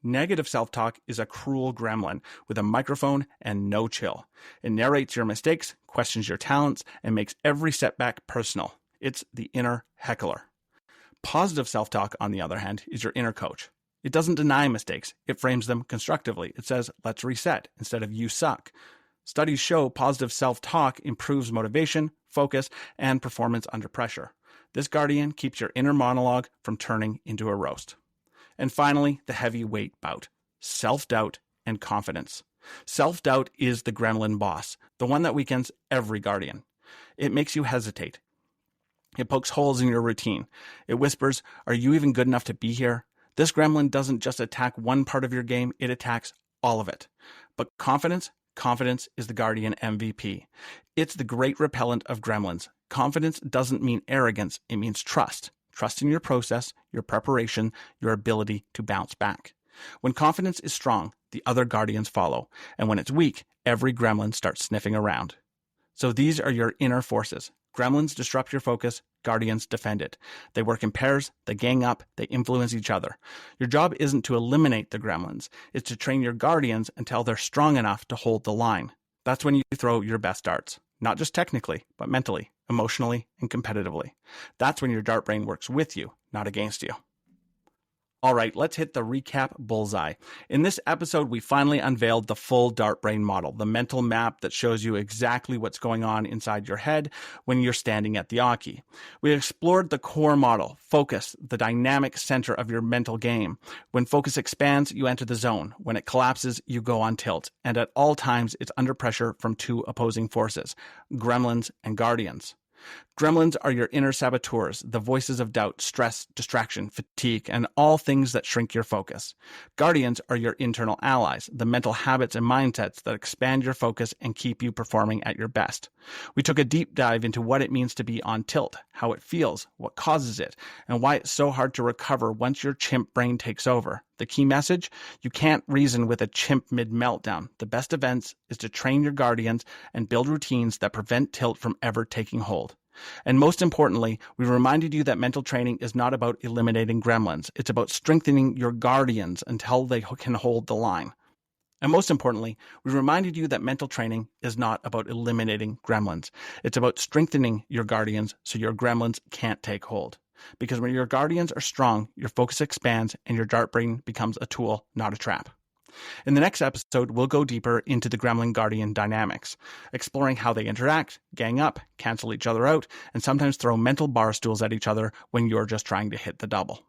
Speaker 1: Negative self-talk is a cruel gremlin with a microphone and no chill. It narrates your mistakes, questions your talents, and makes every setback personal. It's the inner heckler. Positive self-talk, on the other hand, is your inner coach. It doesn't deny mistakes. It frames them constructively. It says, "Let's reset," instead of "You suck." Studies show positive self-talk improves motivation, focus, and performance under pressure. This guardian keeps your inner monologue from turning into a roast. And finally, the heavyweight bout, self-doubt and confidence. Self-doubt is the gremlin boss, the one that weakens every guardian. It makes you hesitate. It pokes holes in your routine. It whispers, "Are you even good enough to be here?" This gremlin doesn't just attack one part of your game, it attacks all of it. But confidence is the guardian MVP. It's the great repellent of gremlins. Confidence doesn't mean arrogance, it means trust. Trust in your process, your preparation, your ability to bounce back. When confidence is strong, the other guardians follow. And when it's weak, every gremlin starts sniffing around. So these are your inner forces. Gremlins disrupt your focus, guardians defend it. They work in pairs, they gang up, they influence each other. Your job isn't to eliminate the gremlins, it's to train your guardians until they're strong enough to hold the line. That's when you throw your best darts. Not just technically, but mentally, emotionally, and competitively. That's when your DartBrain works with you, not against you. All right, let's hit the recap bullseye. In this episode, we finally unveiled the full DartBrain model, the mental map that shows you exactly what's going on inside your head when you're standing at the Aki. We explored the core model, focus, the dynamic center of your mental game. When focus expands, you enter the zone. When it collapses, you go on tilt. And at all times, it's under pressure from two opposing forces, gremlins and guardians. Gremlins are your inner saboteurs, the voices of doubt, stress, distraction, fatigue, and all things that shrink your focus. Guardians are your internal allies, the mental habits and mindsets that expand your focus and keep you performing at your best. We took a deep dive into what it means to be on tilt, how it feels, what causes it, and why it's so hard to recover once your chimp brain takes over. The key message? You can't reason with a chimp mid-meltdown. The best defense is to train your guardians and build routines that prevent tilt from ever taking hold. And most importantly, we reminded you that mental training is not about eliminating gremlins. It's about strengthening your guardians until they can hold the line. And most importantly, we reminded you that mental training is not about eliminating gremlins. It's about strengthening your guardians so your gremlins can't take hold. Because when your guardians are strong, your focus expands and your DartBrain becomes a tool, not a trap. In the next episode, we'll go deeper into the gremlin-guardian dynamics, exploring how they interact, gang up, cancel each other out, and sometimes throw mental bar stools at each other when you're just trying to hit the double.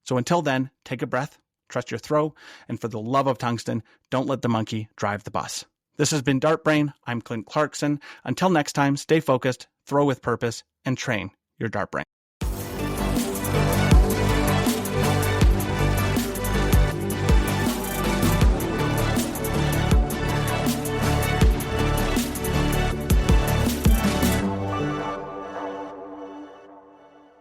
Speaker 1: So until then, take a breath, trust your throw, and for the love of tungsten, don't let the monkey drive the bus. This has been DartBrain. I'm Clint Clarkson. Until next time, stay focused, throw with purpose, and train your DartBrain.